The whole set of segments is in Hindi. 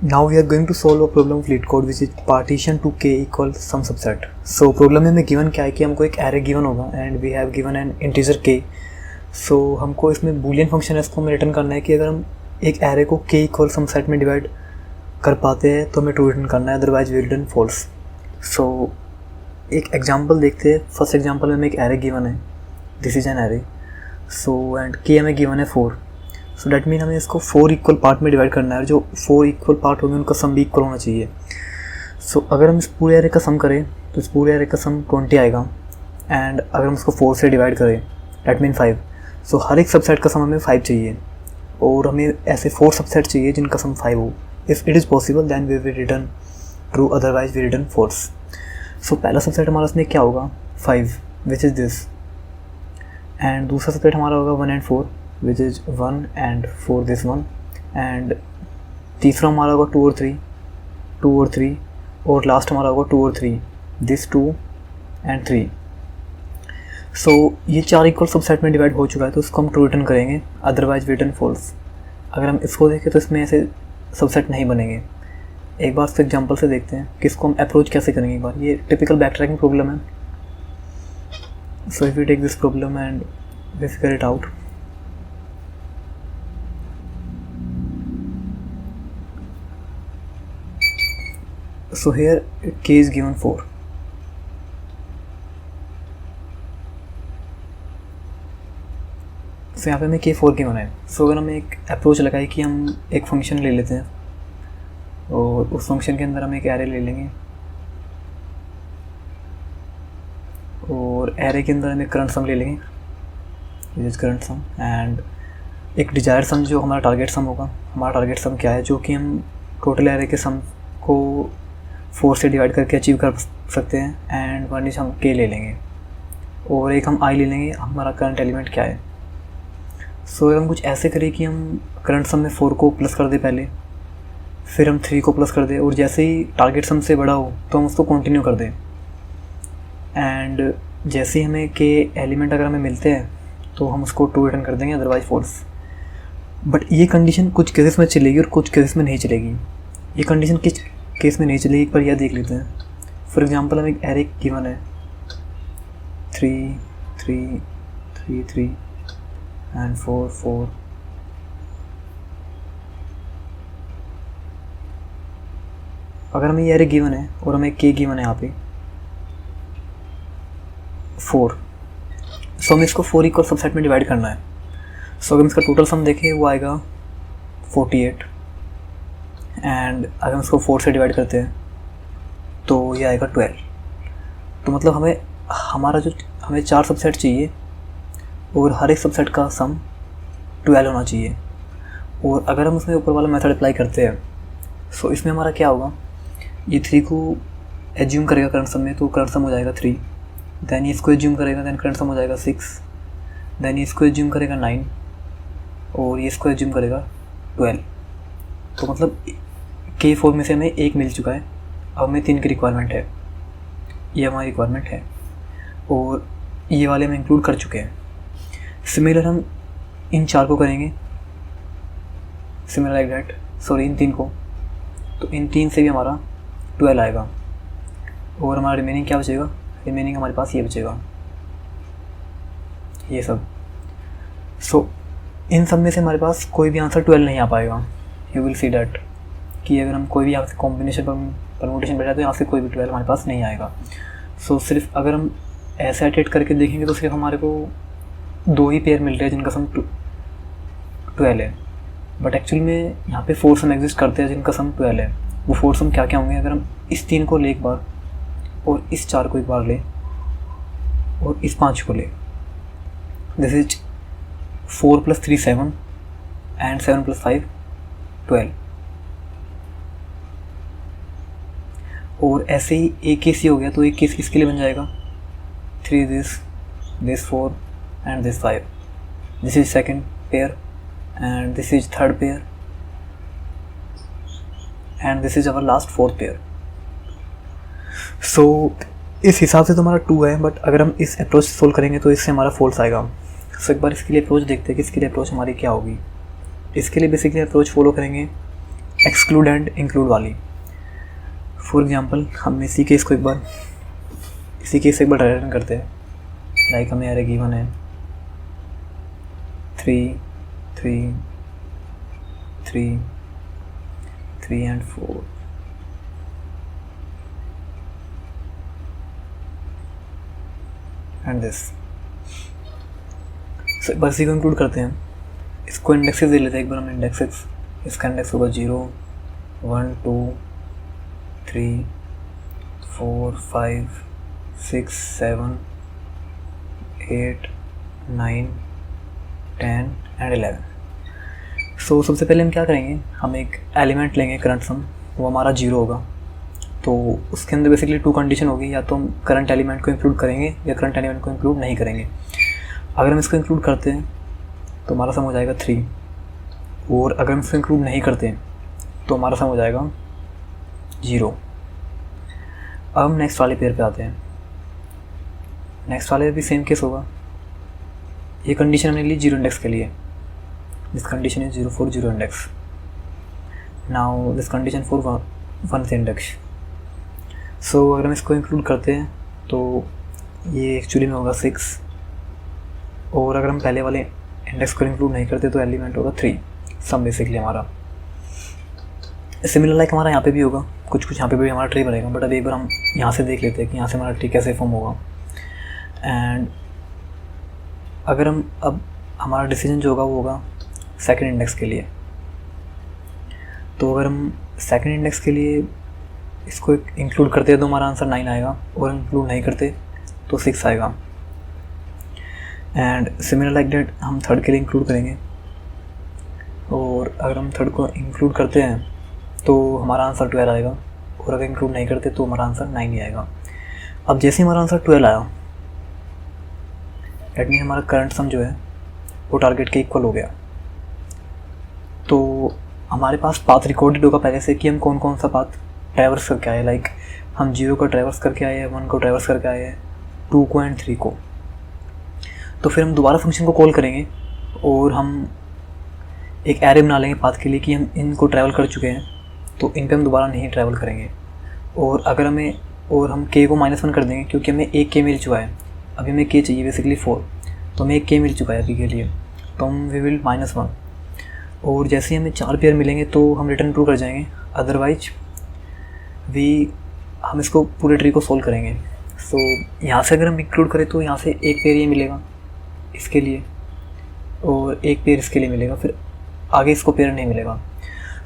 Now we are going to solve a problem of LeetCode which is partition to k equal some subset. So problem में हमें given क्या है कि हमको एक array given होगा and we have given an integer k. So हमको इसमें boolean function है, इसको हमें रिटर्न करना है कि अगर हम एक array को k equal some set में डिवाइड कर पाते हैं तो हमें true रिटर्न करना है, otherwise we return false. So एक एग्जाम्पल देखते हैं. फर्स्ट एग्जाम्पल में हमें एक array given है, this is an array. So and k हमें given है 4. सो डैट मीन हमें इसको 4 इक्वल पार्ट में डिवाइड करना है. जो 4 इक्वल पार्ट होंगे उनका सम भी इक्वल होना चाहिए. सो अगर हम इस पूरे एरे का सम करें तो इस पूरे एरे का सम 20 आएगा. एंड अगर हम इसको 4 से डिवाइड करें डैट मीन 5. सो हर एक सबसेट का सम हमें 5 चाहिए और हमें ऐसे 4 सबसेट चाहिए जिनका सम 5 हो. If it is possible then we will return true, otherwise we return false. So पहला सबसेट हमारा इसमें क्या होगा 5 विच इज़ दिस. एंड दूसरा सबसेट हमारा होगा 1 and 4 which is 1 and 4 this one. and तीसरा हमारा होगा 2 और 3 और लास्ट हमारा होगा 2 और 3 this 2 and 3. सो ये 4 इक्वल सबसेट में डिवाइड हो चुका है तो इसको हम ट्रू रिटर्न करेंगे, अदरवाइज रिटर्न फॉल्स. अगर हम इसको देखें तो इसमें ऐसे सबसेट नहीं बनेंगे. एक बार इस एग्जांपल से देखते हैं कि इसको हम अप्रोच कैसे करेंगे. एक बार ये टिपिकल बैक ट्रैकिंग प्रॉब्लम है. So if you take this problem and we figure it out. So here k is given 4. So यहाँ पे हमें k 4 given है. So अगर हम एक अप्रोच लगाए कि हम एक फंक्शन ले लेते हैं और उस फंक्शन के अंदर हम एक एरे ले लेंगे और एरे के अंदर हम एक करंट सम ले लेंगे, this is current sum. And एक डिजायर सम जो हमारा टारगेट सम होगा. हमारा टारगेट सम क्या है, जो कि हम टोटल एरे के सम को 4 से डिवाइड करके अचीव कर सकते हैं. एंड वन इज हम k ले लेंगे और एक हम i ले लेंगे. हमारा करंट एलिमेंट क्या है. सो हम कुछ ऐसे करें कि हम करंट सम में 4 को प्लस कर दें पहले, फिर हम 3 को प्लस कर दें और जैसे ही टारगेट सम से बड़ा हो तो हम उसको कंटिन्यू कर दें. एंड जैसे ही हमें k एलिमेंट अगर हमें मिलते हैं तो हम उसको ट्रू रिटर्न कर देंगे, अदरवाइज फॉल्स. बट ये कंडीशन कुछ केसेस में चलेगी और कुछ केसेस में नहीं चलेगी. ये कंडीशन किस केस में नहीं चलेगी एक बार यह देख लेते हैं. फॉर एग्जांपल हमें एक एरे गिवन है 3 3 3 3 एंड 4 4. अगर हमें ये एरे गिवन है और हमें k गिवन है यहाँ पे 4. सो हमें इसको 4 इक्वल सबसेट में डिवाइड करना है. सो अगर इसका टोटल सम देखें वो आएगा 48. एंड अगर हम इसको 4 से डिवाइड करते हैं तो ये आएगा 12. तो मतलब हमें 4 सबसेट चाहिए और हर एक सबसेट का सम 12 होना चाहिए. और अगर हम उसमें ऊपर वाला मेथड अप्लाई करते हैं सो इसमें हमारा क्या होगा, ये 3 को एज्यूम करेगा करंट सम में तो करंट सम हो जाएगा 3. दैन इसको एज्यूम करेगा दैन करंट सम हो जाएगा 6. दैन इसको एज्यूम करेगा 9 और ये इसको एज्यूम करेगा 12. तो मतलब k 4 में से हमें 1 मिल चुका है. अब हमें 3 की रिक्वायरमेंट है, ये हमारी रिक्वायरमेंट है और ये वाले हम इंक्लूड कर चुके हैं. सिमिलर हम इन 4 को करेंगे, सिमिलर लाइक दैट, सॉरी इन 3 को. तो इन 3 से भी हमारा 12 आएगा और हमारा रिमेनिंग क्या बचेगा, रिमेनिंग हमारे पास ये बचेगा, ये सब. सो इन सब में से हमारे पास कोई भी आंसर 12 नहीं आ पाएगा. यू विल सी डैट कि अगर हम कोई भी यहाँ से कॉम्बिनेशन परमुटेशन बैठा तो यहाँ से कोई भी 12 हमारे पास नहीं आएगा. सो सिर्फ अगर हम ऐसे एटेट करके देखेंगे तो सिर्फ हमारे को 2 ही पेयर मिल रहे हैं जिनका सम 12 है. बट एक्चुअली में यहाँ पे 4 सम एग्जिस्ट करते हैं जिनका सम 12 है. वो 4 सम क्या क्या होंगे, अगर हम इस 3 को ले एक बार और इस 4 को एक बार ले और इस 5 को ले, दिस इज 4 + 3 7 एंड 7 + 5 12. और ऐसे ही एक केस ही हो गया तो एक केस किसके लिए बन जाएगा, 3 this 4 and this 5. This is second pair and this is third pair and this is our last 4th pair. So इस हिसाब से तो हमारा 2 है. बट अगर हम इस अप्रोच सोल्व करेंगे तो इससे हमारा फॉल्स आएगा. सो एक बार इसके लिए अप्रोच देखते हैं कि इसके लिए अप्रोच हमारी क्या होगी. इसके लिए बेसिकली अप्रोच फॉलो करेंगे एक्सक्लूड एंड इंक्लूड वाली। फॉर एग्जांपल हम इसी केस से एक बार ट्राई रन करते हैं। लाइक हमें एरे गिवन है 3 3 3 3 एंड 4। And this. सो एक बार इसी को इंक्लूड करते हैं। इसको इंडेक्सेस दे लेते हैं एक बार हम इंडेक्सेस। इसका इंडेक्स होगा 0 1 2 3 4 5 6 7 8 9 10 एंड 11। सो सबसे पहले हम क्या करेंगे, हम एक एलिमेंट लेंगे करंट सम, वो हमारा 0 होगा। तो उसके अंदर बेसिकली 2 कंडीशन होगी, या तो हम करंट एलिमेंट को इंक्लूड करेंगे या करंट एलिमेंट को इंक्लूड नहीं करेंगे। अगर हम इसको इंक्लूड करते हैं तो हमारा सम हो जाएगा 3, और अगर हम इसको इंक्लूड नहीं करते हैं तो हमारा सम हो जाएगा 0। अब हम नेक्स्ट वाले पेयर पे आते हैं। नेक्स्ट वाले भी सेम केस होगा। ये कंडीशन हमने ली 0 इंडेक्स के लिए। This condition is 0 for 0 index. Now this condition for 1th index. So अगर हम इसको इंक्लूड करते हैं तो ये एक्चुअली में होगा 6, और अगर हम पहले वाले इंडेक्स को इंक्लूड नहीं करते तो एलिमेंट होगा 3, सम बेसिकली हमारा। सिमिलर लाइक हमारा यहाँ पे भी होगा, कुछ यहाँ पे भी हमारा ट्री बनेगा। बट अभी एक बार हम यहाँ से देख लेते हैं कि यहाँ से हमारा ट्री कैसे फॉर्म होगा। एंड अगर हम अब हमारा डिसीजन जो होगा वो होगा सेकंड इंडेक्स के लिए। तो अगर हम सेकंड इंडेक्स के लिए इसको इंक्लूड करते हैं तो हमारा आंसर 9 आएगा, और इंक्लूड नहीं करते तो 6 आएगा। एंड सिमिलर लाइक डेट हम थर्ड के लिए इंक्लूड करेंगे, और अगर हम थर्ड को इंक्लूड करते हैं तो हमारा आंसर 12 आएगा, और अगर इंक्लूड नहीं करते तो हमारा आंसर 9 ही आएगा। अब जैसे हमारा आंसर 12 आया, दैट मीन हमारा करंट सम जो है वो टारगेट के इक्वल हो गया। तो हमारे पास पाथ रिकॉर्डेड होगा पहले से कि हम कौन कौन सा पाथ ट्रैवर्स करके आए। लाइक हम 0 को ट्रैवर्स करके आए हैं, 1 को ट्रैवर्स करके आए हैं, 2 को एंड 3 को। तो फिर हम दोबारा फंक्शन को कॉल करेंगे और हम एक एरे बना लेंगे पाथ के लिए कि हम इनको ट्रैवल कर चुके हैं, तो इन पे हम दोबारा नहीं ट्रैवल करेंगे। और अगर हम k को -1 कर देंगे, क्योंकि हमें एक k मिल चुका है। अभी हमें k चाहिए बेसिकली 4, तो हमें एक k मिल चुका है अभी के लिए, तो हम वी विल -1। और जैसे ही हमें 4 पेयर मिलेंगे तो हम रिटर्न ट्रू कर जाएंगे, अदरवाइज हम इसको पूरे ट्री को सोल्व करेंगे। सो यहाँ से अगर हम इंक्लूड करें तो यहाँ से एक पेयर ये मिलेगा इसके लिए, और एक पेयर इसके लिए मिलेगा, फिर आगे इसको पेयर नहीं मिलेगा।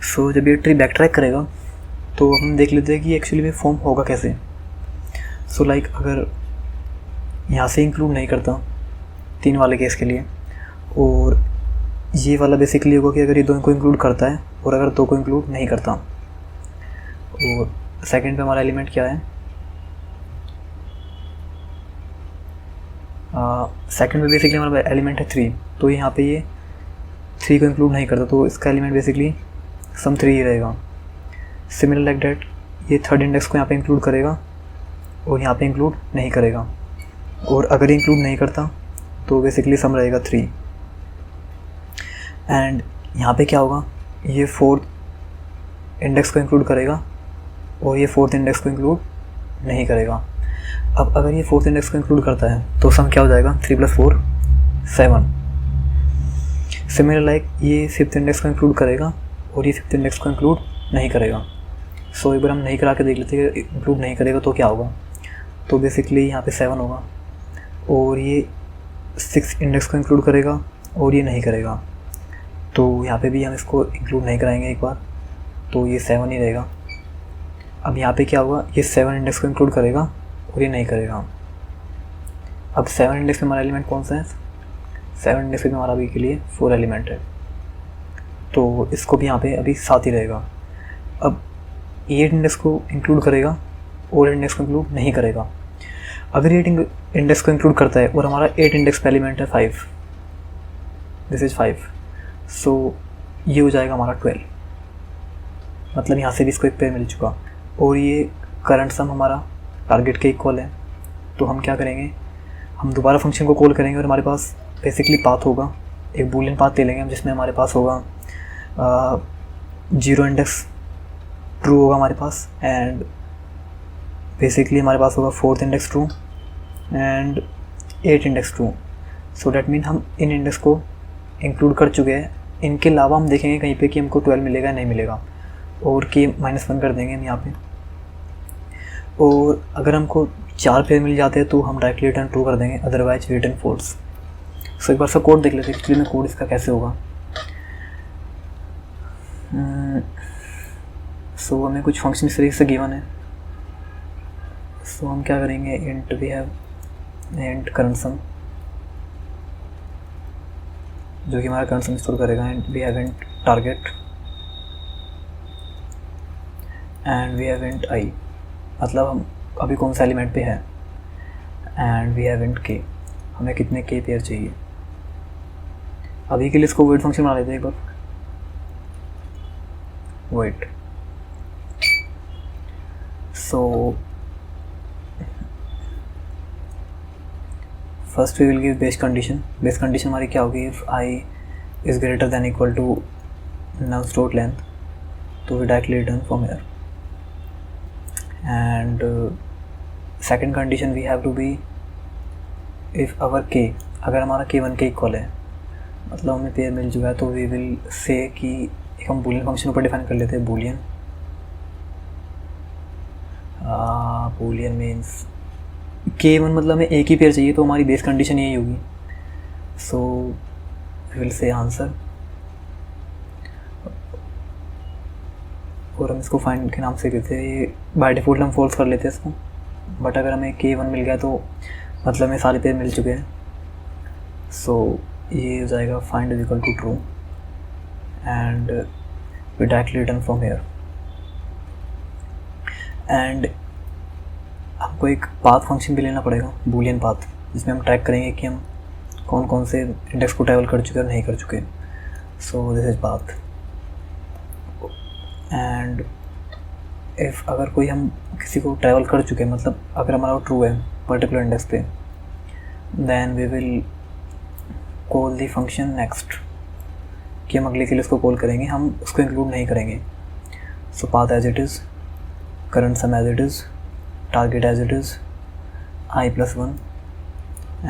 सो जब ये ट्री बैक ट्रैक करेगा तो हम देख लेते हैं कि एक्चुअली में फॉर्म होगा कैसे। सो लाइक अगर यहाँ से इंक्लूड नहीं करता 3 वाले केस के लिए, और ये वाला बेसिकली होगा कि अगर ये 2 को इंक्लूड करता है और अगर 2 को इंक्लूड नहीं करता। और सेकंड पे हमारा एलिमेंट क्या है, सेकंड में बेसिकली हमारा एलिमेंट है 3, तो यहाँ पे ये 3 को इंक्लूड नहीं करता, तो इसका एलिमेंट बेसिकली सम 3 ही रहेगा। सिमिलर लाइक डैट ये थर्ड इंडेक्स को यहाँ पे इंक्लूड करेगा और यहाँ पे इंक्लूड नहीं करेगा, और अगर इंक्लूड नहीं करता तो बेसिकली सम रहेगा 3। एंड यहाँ पे क्या होगा, ये 4th इंडेक्स को इंक्लूड करेगा और ये 4th इंडेक्स को इंक्लूड नहीं करेगा। अब अगर ये 4th इंडेक्स को इंक्लूड करता है तो सम क्या हो जाएगा, 3 + 4 7। सिमिलर लाइक ये 5th इंडेक्स को इंक्लूड करेगा और ये 5th इंडेक्स को इंक्लूड नहीं करेगा। सो एक बार हम नहीं करा के देख लेते हैं, इंक्लूड नहीं करेगा तो क्या होगा। तो बेसिकली यहाँ पे 7 होगा, और ये 6th इंडेक्स को इंक्लूड करेगा और ये नहीं करेगा, तो यहाँ पे भी हम इसको इंक्लूड नहीं कराएंगे एक बार, तो ये 7 ही रहेगा। अब यहाँ पे क्या होगा, ये 7 इंडेक्स को इंक्लूड करेगा और ये नहीं करेगा। अब 7 इंडेक्स में हमारा एलिमेंट कौन सा है, 7 इंडेक्स में हमारा अभी के लिए 4 एलिमेंट है, तो इसको भी यहाँ पे अभी 7 ही रहेगा। अब 8 इंडेक्स को इंक्लूड करेगा और इंडेक्स को इंक्लूड नहीं करेगा। अगर 8 इंडेक्स को इंक्लूड करता है और हमारा 8 इंडेक्स का एलिमेंट है 5, दिस इज़ 5, सो ये हो जाएगा हमारा 12। मतलब यहाँ से भी इसको एक पेयर मिल चुका, और ये करंट सम हमारा टारगेट के इक्वल है। तो हम क्या करेंगे, हम दोबारा फंक्शन को कॉल करेंगे और हमारे पास बेसिकली पाथ होगा, एक बूलियन पाथ ले लेंगे हम, जिसमें हमारे पास होगा 0 इंडेक्स ट्रू होगा हमारे पास, एंड बेसिकली हमारे पास होगा 4th index true and 8 index true. So that mean हम इन इंडेक्स को इंक्लूड कर चुके हैं। इनके अलावा हम देखेंगे कहीं पे कि हमको 12 मिलेगा नहीं मिलेगा, और के -1 कर देंगे हम यहाँ पे। और अगर हमको 4 पेयर मिल जाते हैं तो हम डायरेक्टली रिटर्न ट्रू कर देंगे, अदरवाइज रिटर्न फॉल्स। सो एक बार सा कोड देख लेते हैं एक्चुअली में कोड इसका कैसे होगा। सो हमें कुछ फंक्शन इस तरीके से गिवन है। सो हम क्या करेंगे, int we have int current sum, जो कि हमारा करंट सम स्टोर करेगा, and we have int target and we have int I, मतलब हम अभी कौन सा एलिमेंट पे है, एंड वी हैव इंट के, हमें कितने के पेयर चाहिए। अभी के लिए इसको वेट फंक्शन बना लेते हैं एक बार, wait. So first we will give base condition. Base condition हमारी क्या होगी, if I is greater than equal to nums dot length, तो we directly return from here. And second condition we have to be if our K, अगर हमारा के 1 के इक्वल है, मतलब हमें पेयर मिल चुका है, तो वी विल से कि एक हम बूलियन फंक्शन ऊपर डिफाइन कर लेते हैं, बूलियन। बूलियन मीन्स K1 मतलब हमें एक ही पेयर चाहिए, तो हमारी बेस कंडीशन यही होगी। So we will say answer, और हम इसको फाइंड के नाम से कहते हैं। ये बाय डिफ़ॉल्ट हम फॉल्स कर लेते हैं इसको, बट अगर हमें K1 मिल गया तो मतलब हमें सारे पेयर मिल चुके हैं। सो ये हो जाएगा find is equal to true and we directly return from here. And हमको एक पाथ फंक्शन भी लेना पड़ेगा, बूलियन पाथ, जिसमें हम ट्रैक करेंगे कि हम कौन कौन से इंडेक्स को ट्रैवल कर चुके हैं और नहीं कर चुके। So this is path. And if अगर कोई हम किसी को ट्रैवल कर चुके हैं, मतलब अगर हमारा ट्रू है पर्टिकुलर इंडेक्स पे, then we will call the function next, कि हम अगले के लिए उसको कॉल करेंगे, हम उसको इंक्लूड नहीं करेंगे। So path as it is, current sum as it is, target as it is, I plus 1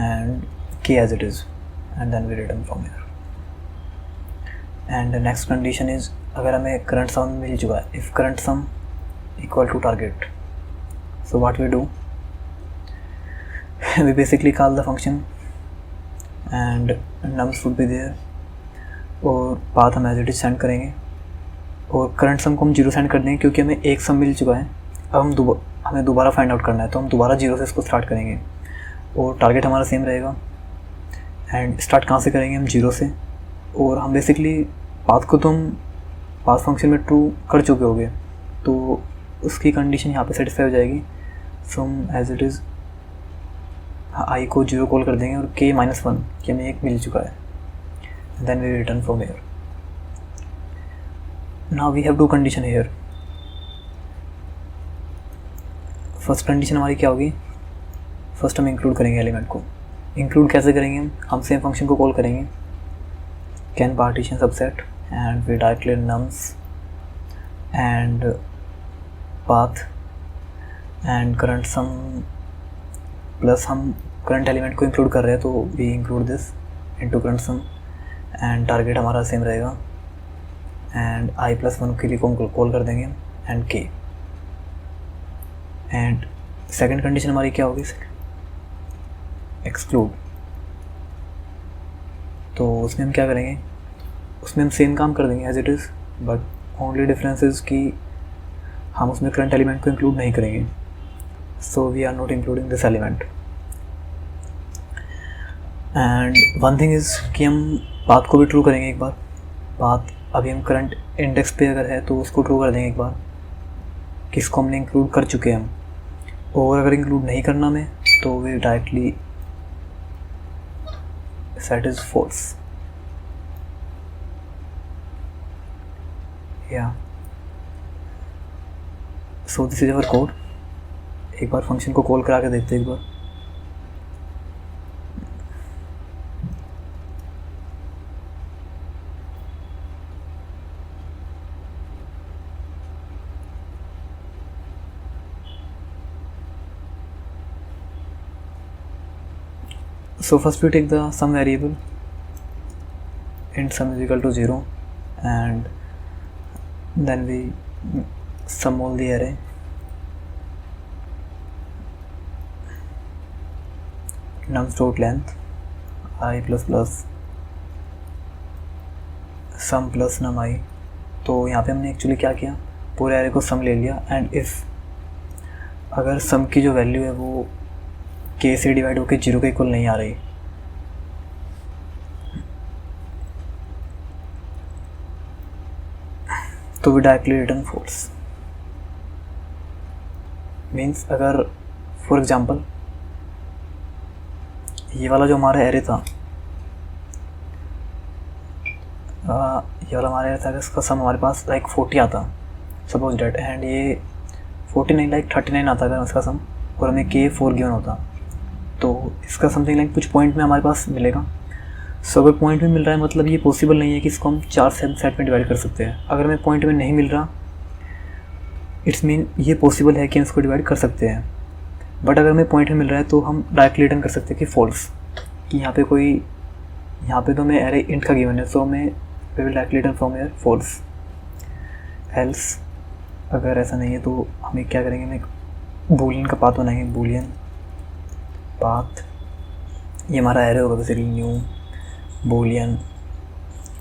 and k as it is, and then we return from here. And the next condition is अगर हमें current sum मिल चुका है, if current sum equal to target, so what we do, we basically call the function and nums would be there, और path हम as it is send करेंगे, और current sum को हम 0 सेंड कर देंगे, क्योंकि हमें एक सम मिल चुका है। अब हमें दोबारा फाइंड आउट करना है, तो हम दोबारा 0 से इसको स्टार्ट करेंगे, और टारगेट हमारा सेम रहेगा। एंड स्टार्ट कहाँ से करेंगे, हम 0 से, और हम बेसिकली पाथ को तो हम पाथ फंक्शन में ट्रू कर चुके होंगे, तो उसकी कंडीशन यहाँ पे सेटिस्फाई हो जाएगी। सो हम एज इट इज़ आई को 0 कॉल कर देंगे, और k -1 कि हमें 1 मिल चुका है, then we return from here. Now we have to condition here. First condition हमारी क्या होगी, फर्स्ट हम इंक्लूड करेंगे एलिमेंट को। इंक्लूड कैसे करेंगे, हम सेम फंक्शन को कॉल करेंगे, can partition subset, and we directly nums and path and current sum, plus हम करंट एलिमेंट को इंक्लूड कर रहे हैं, तो we include this into current sum, and target हमारा सेम रहेगा, एंड I plus 1 के लिए कॉल कर देंगे, and k। And second condition हमारी क्या होगी, एक्सक्लूड। तो उसमें हम क्या करेंगे, उसमें हम सेम काम कर देंगे as it is, but only difference is कि हम उसमें करंट एलिमेंट को इंक्लूड नहीं करेंगे। So we are not including this element. And one thing is कि हम पाथ को भी ट्रू करेंगे एक बार। पाथ अभी हम करंट इंडेक्स पे अगर है तो उसको ट्रू कर देंगे एक बार, किसको हमने इंक्लूड कर चुके हैं हम, और अगर इंक्लूड नहीं करना में तो वे डायरेक्टली सेट इज फॉल्स। या so this is our code. एक बार फंक्शन को कॉल करा के देखते हैं एक बार। So first we take the sum variable, int sum is equal to 0, and then we sum all the array. Nums dot length I plus plus sum plus num I. तो यहाँ पे हमने एक्चुअली क्या किया, पूरे एरे को सम ले लिया, एंड इफ़ अगर सम की जो वैल्यू है वो k से डिवाइड होकर 0 के इक्वल नहीं आ रही, तो we directly return false. Means अगर फॉर एग्जांपल ये वाला जो हमारा एरे था, ये वाला हमारा एरे था, अगर इसका सम हमारे पास लाइक 40 आता सपोज डेट, एंड ये 40 नहीं लाइक 39 आता अगर इसका सम, और हमें k 4 गिवन होता, तो इसका समथिंग लाइक कुछ पॉइंट में हमारे पास मिलेगा। सो अगर पॉइंट में मिल रहा है मतलब ये पॉसिबल नहीं है कि इसको हम 4 सेट में डिवाइड कर सकते हैं। अगर हमें पॉइंट में नहीं मिल रहा, इट्स मीन ये पॉसिबल है कि हम इसको डिवाइड कर सकते हैं, बट अगर हमें पॉइंट में मिल रहा है तो हम डायरेक्टली रिटर्न कर सकते हैं कि फॉल्स, कि यहाँ पे तो हमें एरे इंट का गिवन है, सो हमें we will directly return from here false. Else अगर ऐसा नहीं है तो हमें क्या करेंगे, हमें बूलियन का पाथ बनाएंगे, बूलियन पाथ, ये हमारा एरे होगा basically, new Boolean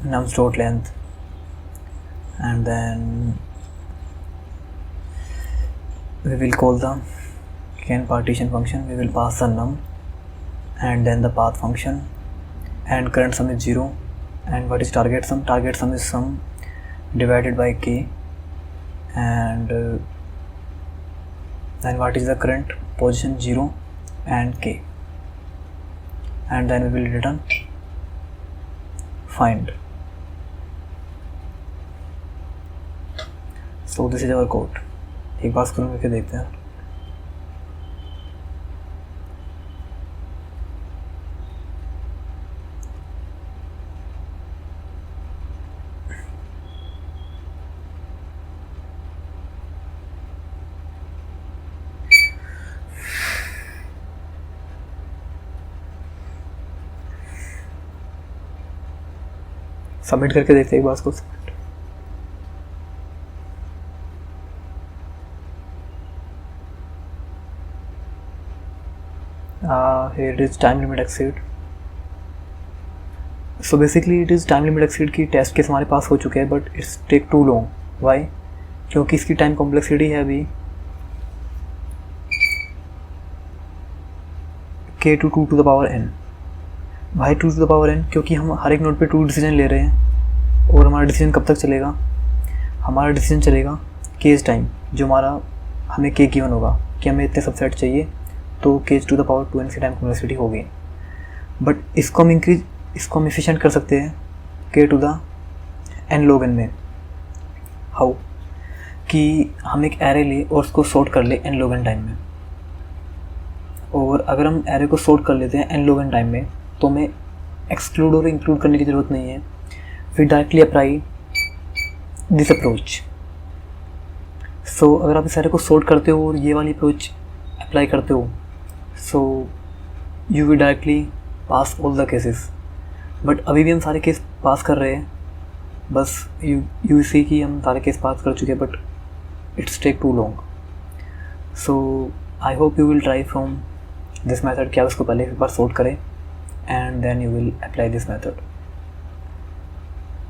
nums dot length, and then we will call the can partition function. We will pass the num and then the path function, and current sum is 0, and what is target sum? Target sum is sum divided by k, and then what is the current position? 0 and k, and then we will return find. So this is our code. एक बार स्क्रीन करके देखते हैं। सबमिट करके देखते हैं एक बार इसको। Here it is time limit exceed. So basically it is time limit exceed की टेस्ट केस हमारे पास हो चुके हैं, but it's take too long. Why? क्योंकि इसकी टाइम कॉम्प्लेक्सिटी है अभी k to 2 to the power n। Why 2 to the power n? क्योंकि हम हर एक नोड पे 2 डिसीजन ले रहे हैं, और हमारा डिसीजन कब तक चलेगा? हमारा डिसीजन चलेगा केस टाइम, जो हमारा हमें k गिवन होगा कि हमें इतने सबसेट चाहिए, तो k to the power 2n की टाइम कॉम्प्लेक्सिटी होगी। बट इसको हम एफिशिएंट कर सकते हैं k to the n log n में। हाउ? कि हम एक एरे ले और उसको सॉर्ट कर ले n log n टाइम में, और अगर हम एरे को सॉर्ट कर लेते हैं n log n टाइम में, तो हमें एक्सक्लूड और इंक्लूड करने की ज़रूरत नहीं है। We directly apply this approach. So अगर आप इस एरे को सॉर्ट करते हो और ये वाली अप्रोच अप्लाई करते हो, so you will directly pass all the cases. But अभी भी हम सारे केस पास कर रहे हैं, बस यू सी कि हम सारे केस पास कर चुके हैं, but it's take too long. So I hope you will try from this method कि आप इसको पहले एक बार सॉर्ट करें, and then you will apply this method.